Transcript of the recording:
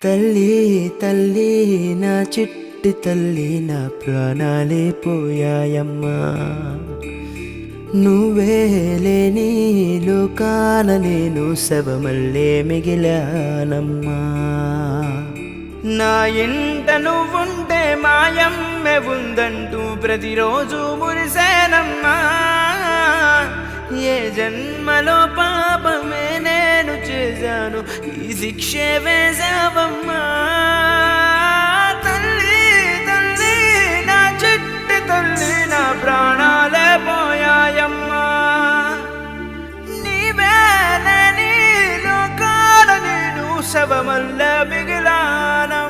తల్లి తల్లి నా చిట్టి తల్లి నా ప్రాణాలే పోయాయమ్మా నువ్వే లేని లోకాన నేను శవమల్లే మిగిలానమ్మా నా ఇంట నువ్వుంటే మాయమ్మె ఉందంటూ ప్రతిరోజు మురిసేనమ్మా ఏ జన్మలో పాపమే నేను చేశాను ఈ శిక్షే వేశావమ్మా తల్లి తల్లి నా చిట్టి తల్లి నా ప్రాణాలే పోయాయమ్మా నీవే లేని లోకాన నేను శవమల్లే మిగిలానమ్మా